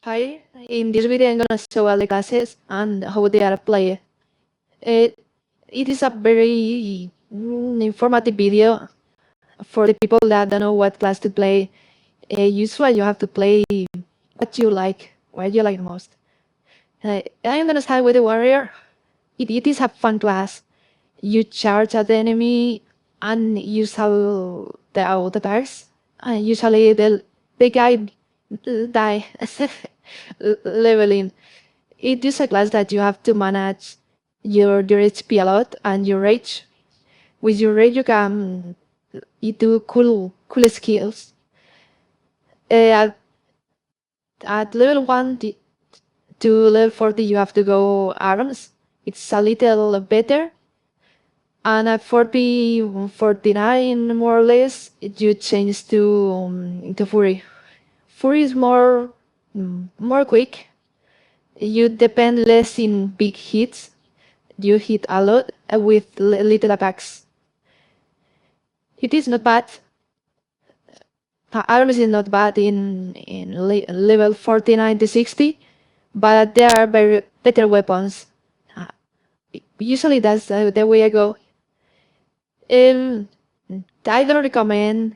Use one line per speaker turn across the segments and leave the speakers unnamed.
Hi, in this video I'm gonna show all the classes and how they are played. It, it is a very informative video for the people that don't know what class to play. Usually you have to play what you like the most. I'm gonna start with the warrior. It is a fun class. You charge at the enemy and use all the auto attacks. Usually the guy die leveling. It is a class that you have to manage your HP a lot and your rage. With your rage, you do cool skills. Uh, at level 1 to level 40, you have to go arms. It's a little better. And at 40, 49 more or less, you change to Fury. Fury is more quick. You depend less in big hits. You hit a lot with little attacks. It is not bad. Arms is not bad in level 49 to 60, but there are very better weapons. Uh, Usually that's the way I go. Um, I don't recommend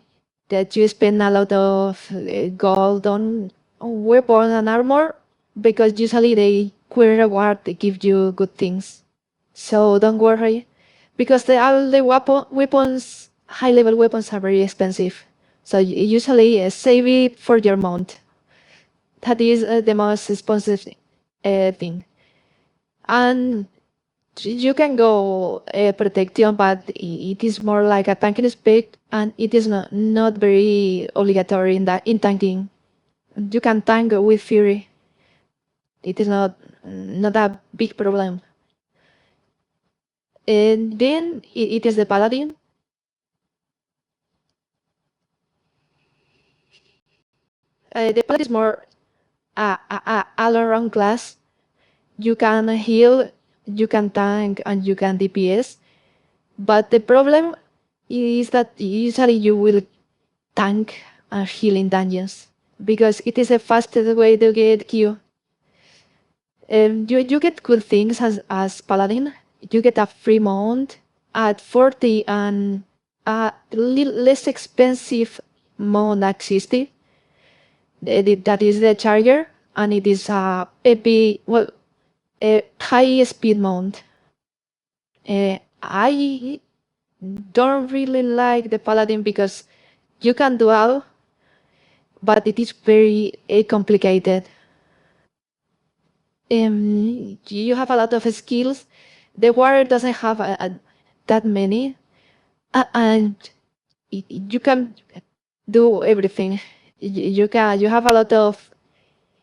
that you spend a lot of gold on weapons and armor because usually they quick reward they give you good things. So don't worry, because all the weapons, high level weapons, are very expensive. So usually save it for your mount. That is the most expensive thing. And you can go protection, but it is more like a tanking spec, and it is not very obligatory in tanking. You can tank with fury. It is not a big problem. And then it is the paladin. The paladin is more all around class. You can heal, you can tank, and you can DPS. But the problem is that usually you will tank and heal in dungeons because it is the fastest way to get Q. You get good things as paladin. You get a free mount at 40 and a little less expensive mount at 60. That is the charger, and it is a high speed mount. I don't really like the paladin because you can do all, but it is very complicated. You have a lot of skills. The warrior doesn't have that many, and you can do everything. You have a lot of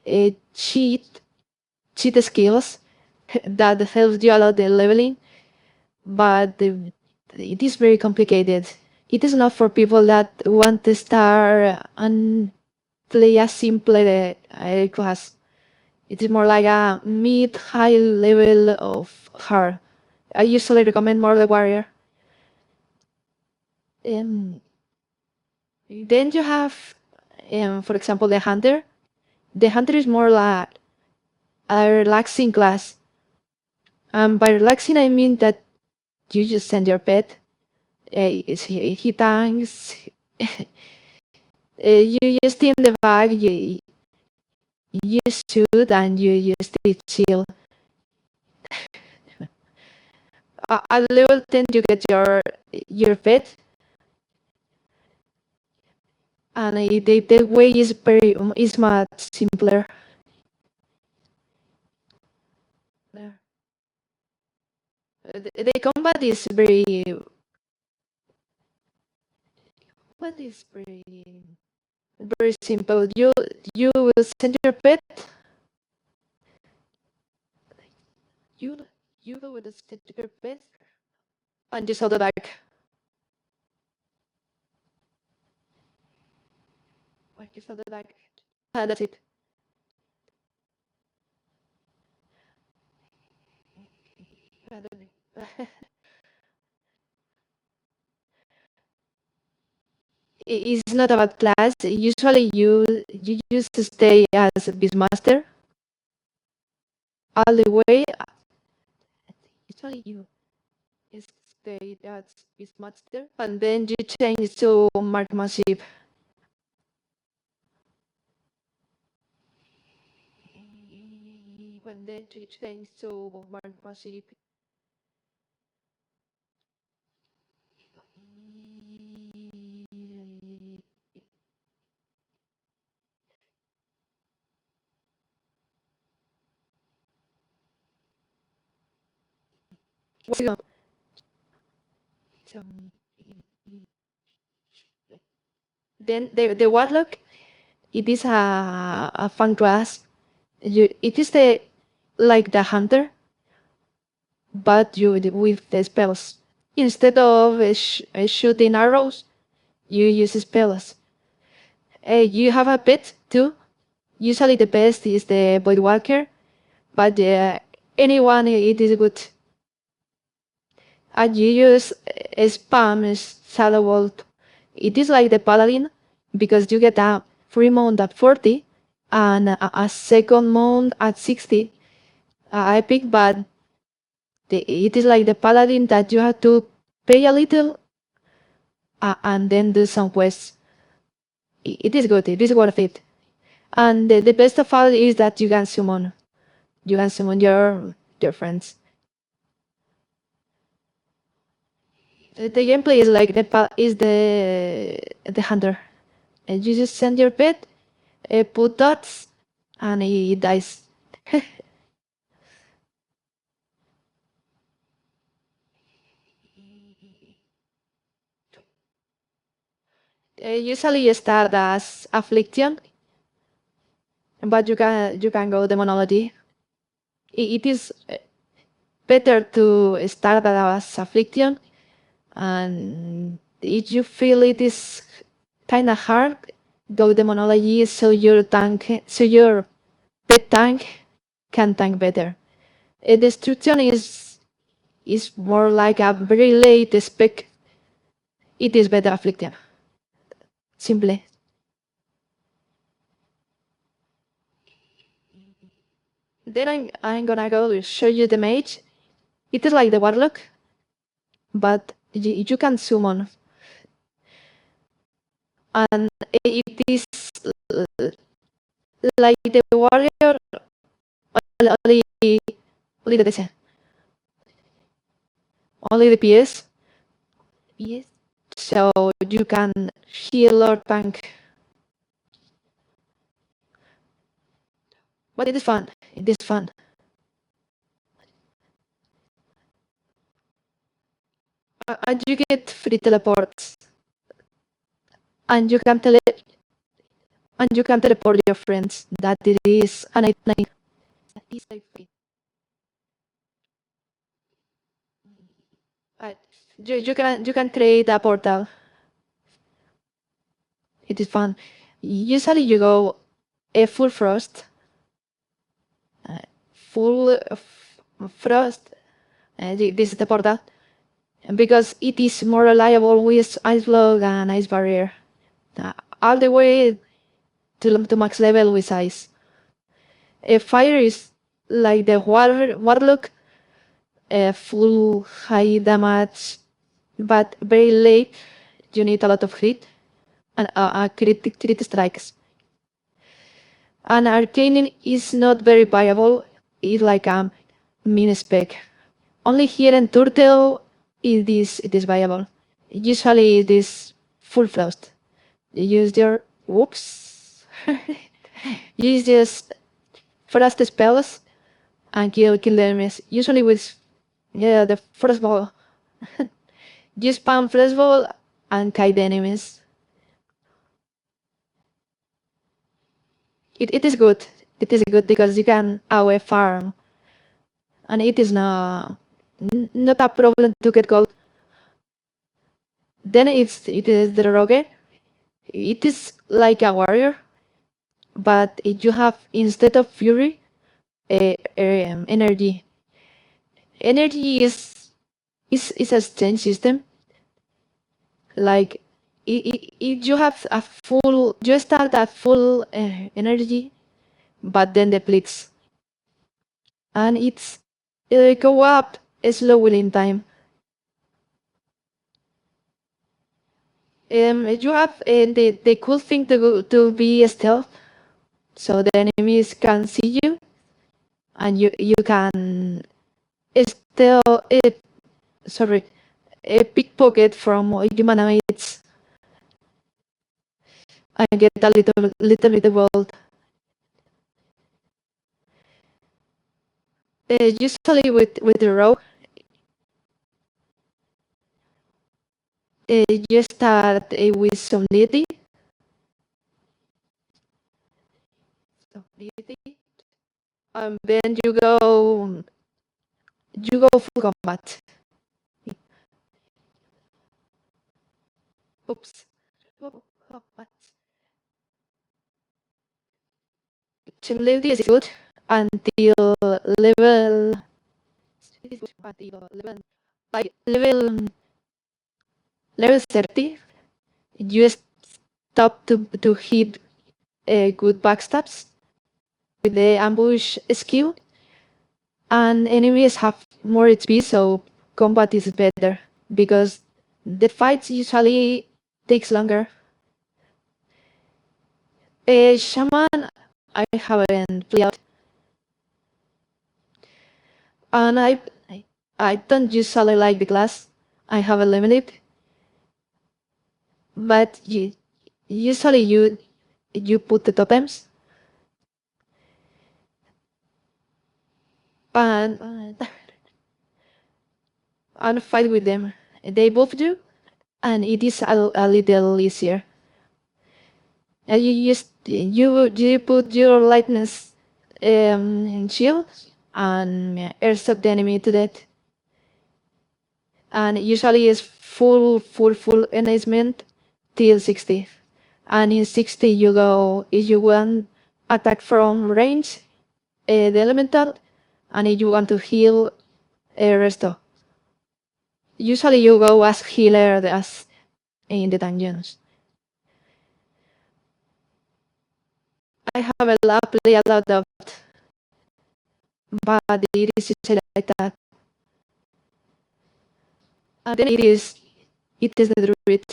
uh, cheat skills that helps you a lot in leveling, but it is very complicated. It is not for people that want to start and play a simple class. It is more like a mid-high level of hard. I usually recommend more the warrior. Um, then you have, for example, the hunter. The hunter is more like a relaxing class. By relaxing, I mean that you just send your pet. He tanks. You just in the bag. You shoot and you just chill. At level 10, you get your pet, and the way is much simpler. The combat is very simple. You will send your pet. You you will send your pet and just hold the bag. Just hold the bag. That's it. It's not about class. Usually you used to stay as a Beastmaster all the way. Usually you stay as Beastmaster, and then you change to marksmanship. And then you change to marksmanship. So, then the warlock, it is a fun class. It is the like the hunter, but you with the spells. Instead of shooting arrows, you use spells. You have a pet too. Usually the best is the Voidwalker, but anyone it is good. And you use spam Shadow Bolt. It is like the Paladin because you get a free mount at 40 and a second mount at 60. I pick, but it is like the Paladin that you have to pay a little and then do some quests. It is good. It is worth it. And the best of all is that you can summon. You can summon your friends. The gameplay is like the hunter. You just send your pet, put dots, and it dies. Usually you start as affliction, but you can go demonology. It is better to start as affliction, and if you feel it is kind of hard, go demonology so your pet tank can tank better. Destruction is more like a very late spec. It is better affliction. Simply. Then I'm gonna go show you the mage. It is like the warlock, but you can summon, and it is like the warrior only only the DC, only the PS. Yes. So you can heal or tank, but it is fun. It is fun, and you get free teleports, and you can teleport your friends. That it is a night. That is like free. Right. You can create a portal. It is fun. Usually you go a full frost, full frost. This is the portal because it is more reliable with ice block and ice barrier, all the way to max level with ice. Fire is like the warlock, full high damage, but very late. You need a lot of hit and crit strikes. And arcane is not very viable. It's like a min spec. Only here in Turtle it is viable. Usually it is full frost. You use your whoops. You use just frost spells and kill the enemies. Usually with the first ball. You spam first ball and kite the enemies. It is good. It is good because you can AoE farm, and it is not a problem to get gold. Then it is the rogue. It is like a warrior, but you have instead of fury, energy. Energy is a exchange system. Like if you have a full, you start at full energy, but then depletes, and it go up slowly in time. You have the cool thing to be stealth, so the enemies can see you, and you can still sorry a pickpocket from humanoids and get a little bit gold. Usually with the rogue, you start with solidity. Then you go full combat. Oops. Combat. Solidity is good until level like level 30. You stop to hit good backstabs with the ambush skill, and enemies have more HP, so combat is better because the fights usually takes longer. Shaman, I haven't played out, and I don't usually like the class. I have a limited, but usually you put the totems and and fight with them. They both do, and it is a little easier. You put your lightness in shield and airsoft the enemy to death. And usually is full enhancement till 60. And in 60 you go, if you want attack from range, the elemental, and if you want to heal, resto. Usually you go as healer as in the dungeons. I have played a lot of, but it is usually like that. And then it is the druid.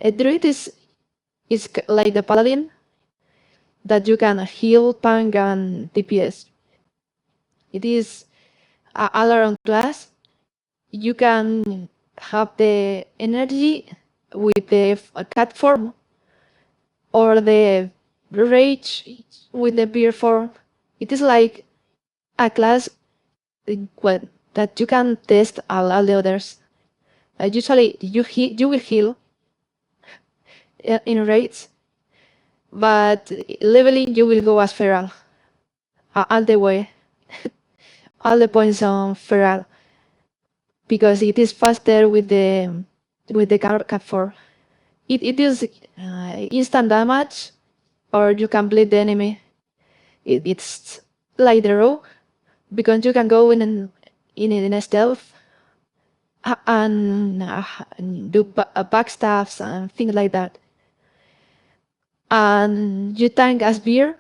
A druid is like the paladin that you can heal, tank, and DPS. It is all around class. You can have the energy with the cat form or the rage with the bear form. It is like a class that you can test all the others. Usually you will heal in raids, but leveling you will go as feral all the way, all the points on feral, because it is faster with the cat form. It is instant damage, or you can bleed the enemy. It's like the rogue, because you can go in a stealth and do backstabs and things like that. And you tank as beer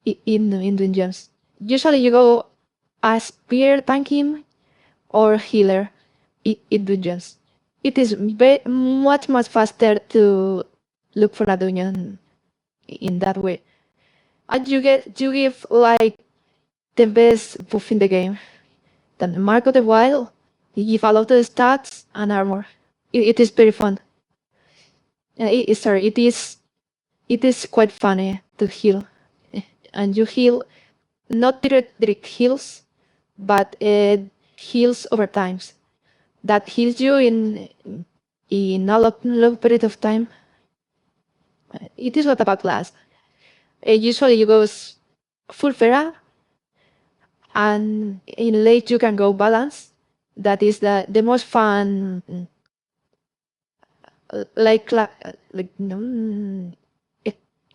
in dungeons. Usually you go as beer tanking or healer in dungeons. It is much faster to look for a dungeon in that way. And you give like the best buff in the game. Then Mark of the Wild, you give a lot of stats and armor. It is very fun. It is quite funny to heal, and you heal not direct heals, but heals over times. That heals you in a long period of time. It is not about class. Usually you go full Fera, and in late you can go balance. That is the most fun, like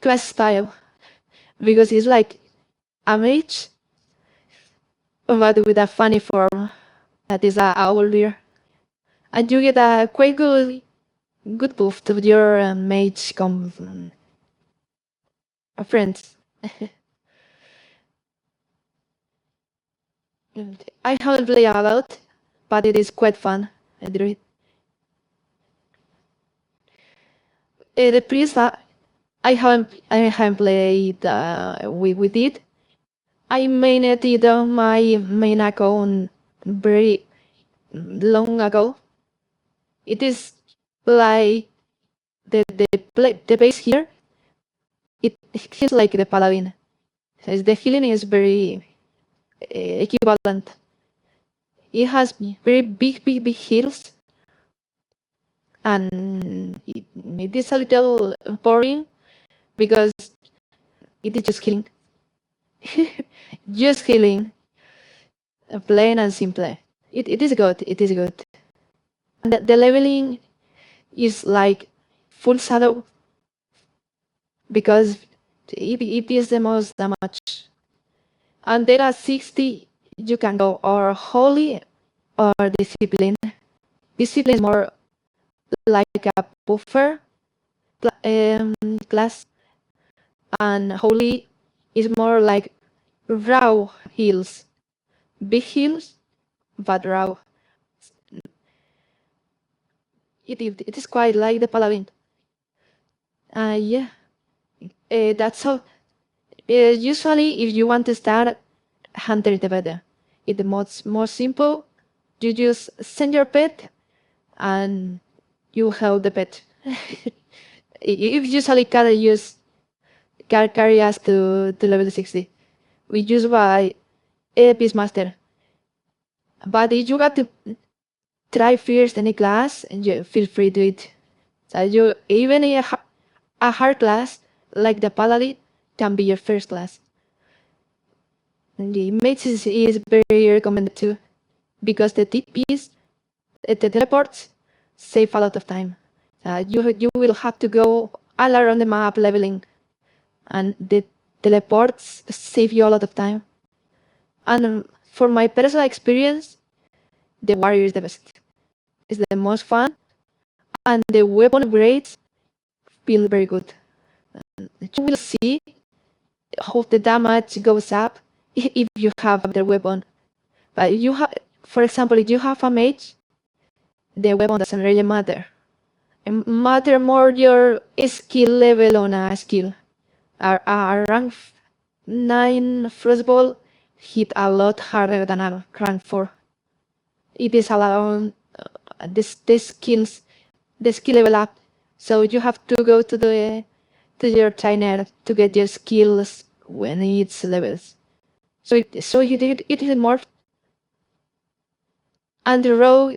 class style, because it's like a mage, but with a funny form. That is a owl deer, and you get a quite good buff to your mage friends. I haven't played a lot, but it is quite fun. I do it. The priest, I haven't played with it. I mained it on my main account very long ago. It is like the base here. It feels like the paladin. So the healing is very equivalent. It has very big heals, and it is a little boring because it is just healing. Just healing, plain and simple. It is good. It is good. And the leveling is like full shadow because it is the most damage. And there are 60 you can go or holy or discipline. Discipline is more like a buffer class, and holy is more like raw heals. Big heals, but raw. It is quite like the paladin. Yeah, that's all. Usually, if you want to start, hunter is the better. It's the more simple. You just send your pet, and you help the pet. If usually carry us to level 60. We just buy a Beastmaster. But if you got to try first any class, and you feel free to it. So you even a hard class like the paladin can be your first class. And the mage is very recommended too, because the TPs, the teleports, save a lot of time. You will have to go all around the map leveling, and the teleports save you a lot of time. And for my personal experience, the warrior is the best. It's the most fun, and the weapon upgrades feel very good. You will see how the damage goes up if you have the weapon. But if you have, for example, if you have a mage, the weapon doesn't really matter. It matter more your skill level on a skill. A rank 9 frostball hit a lot harder than a rank 4. It is allowing the skill level up. So you have to go to your trainer to get your skills when it's levels. So it is more. And the row,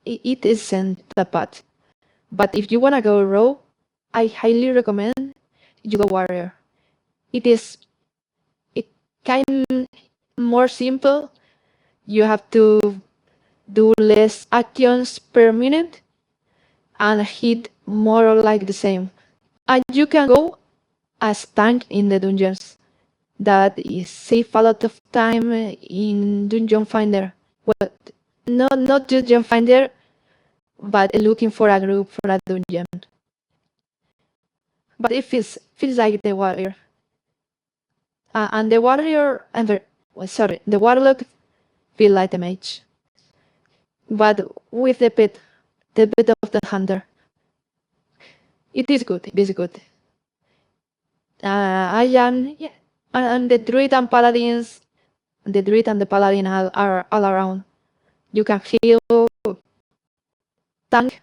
it isn't that bad. But if you wanna go row, I highly recommend you go warrior. It kind more simple. You have to do less actions per minute and hit more like the same. And you can go as tank in the dungeons. That is save a lot of time in dungeon finder. Well, not dungeon finder, but looking for a group for a dungeon. But it feels like the warrior. And the warrior, the warlock feel like the mage, but with the pet of the hunter. It is good. It is good. I am, yeah, and the druid and paladins, the druid and the paladin are all around. You can heal, tank,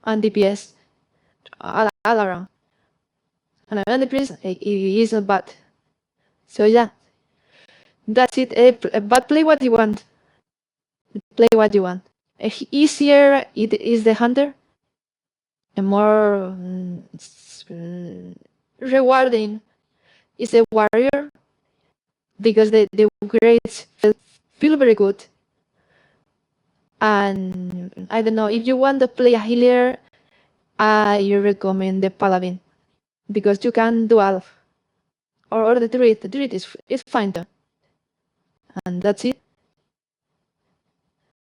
and DPS all around. And the priest is not bad. So yeah, that's it. But play what you want. Play what you want. Easier it is the hunter, and more rewarding is the warrior, because the grades feel very good. And I don't know, if you want to play a healer, I recommend the paladin, because you can do all. Or the druid. The druid is fine too. And that's it.